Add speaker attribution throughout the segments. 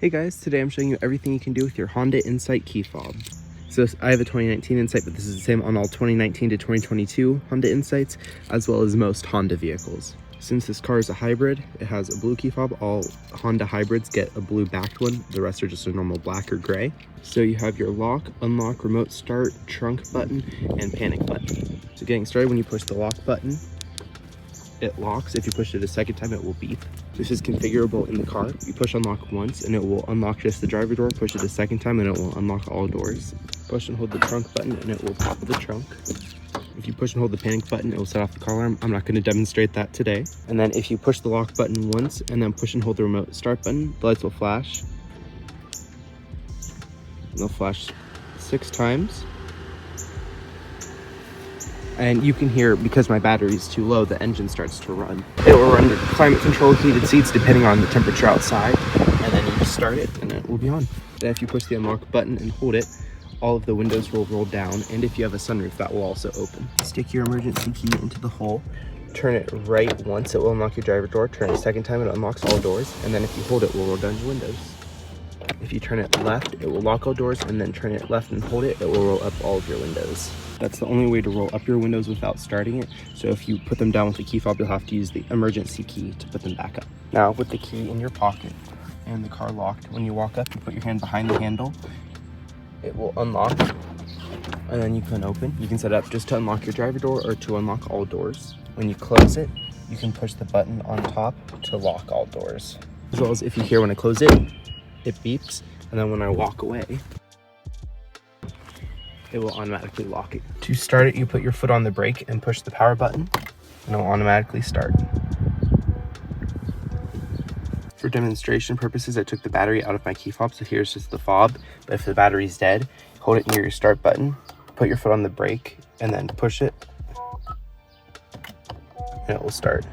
Speaker 1: Hey guys, today I'm showing you everything you can do with your Honda Insight key fob. So I have a 2019 Insight, but this is the same on all 2019 to 2022 Honda Insights, as well as most Honda vehicles. Since this car is a hybrid, it has a blue key fob. All Honda hybrids get a blue backed one. The rest are just a normal black or gray. So you have your lock, unlock, remote start, trunk button, and panic button. So getting started, when you push the lock button, it locks. If you push it a second time, it will beep. This is configurable in the car. You push unlock once and it will unlock just the driver door. Push it a second time and it will unlock all doors. Push and hold the trunk button and it will pop the trunk. If you push and hold the panic button, it will set off the car alarm. I'm not going to demonstrate that today. And then if you push the lock button once and then push and hold the remote start button, the lights will flash. And they'll flash 6 times. And you can hear, because my battery is too low, the engine starts to run. It will run climate control heated seats depending on the temperature outside, and then you just start it and it will be on. Then if you push the unlock button and hold it, all of the windows will roll down, and if you have a sunroof, that will also open. Stick your emergency key into the hole, turn it right once, it will unlock your driver door, turn it a second time, it unlocks all doors, and then if you hold it, it will roll down your windows. If you turn it left, it will lock all doors, and then turn it left and hold it, it will roll up all of your windows. That's the only way to roll up your windows without starting it. So if you put them down with the key fob, you'll have to use the emergency key to put them back up. Now with the key in your pocket and the car locked, when you walk up, you put your hand behind the handle, it will unlock, and then you can open. You can set it up just to unlock your driver door or to unlock all doors. When you close it, you can push the button on top to lock all doors. As well as if you hear when I close it, it beeps, and then when I walk away, it will automatically lock it. To start it, you put your foot on the brake and push the power button, and it will automatically start. For demonstration purposes, I took the battery out of my key fob, so here's just the fob. But if the battery's dead, hold it near your start button, put your foot on the brake, and then push it, and it will start.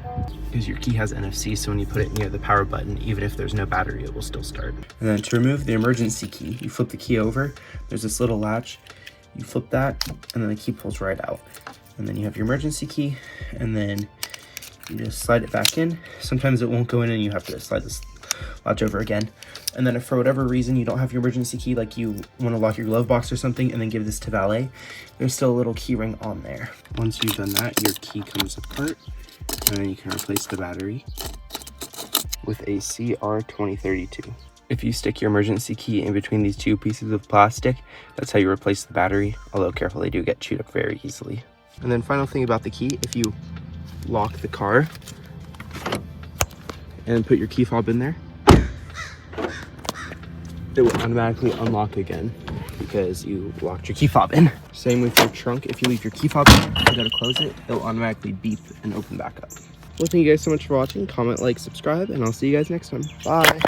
Speaker 1: Because your key has NFC, so when you put it near the power button, even if there's no battery, it will still start. And then to remove the emergency key, you flip the key over. There's this little latch. You flip that, and then the key pulls right out. And then you have your emergency key, and then you just slide it back in. Sometimes it won't go in and you have to slide this latch over again. And then if for whatever reason you don't have your emergency key, like you want to lock your glove box or something and then give this to valet, there's still a little key ring on there. Once you've done that, your key comes apart, and then you can replace the battery with a CR2032. If you stick your emergency key in between these two pieces of plastic, that's how you replace the battery, although careful, they do get chewed up very easily. And then final thing about the key, if you lock the car and put your key fob in there, it will automatically unlock again because you locked your key fob in. Same with your trunk. If you leave your key fob in, you gotta close it, it'll automatically beep and open back up. Well, thank you guys so much for watching. Comment, like, subscribe, and I'll see you guys next time. Bye.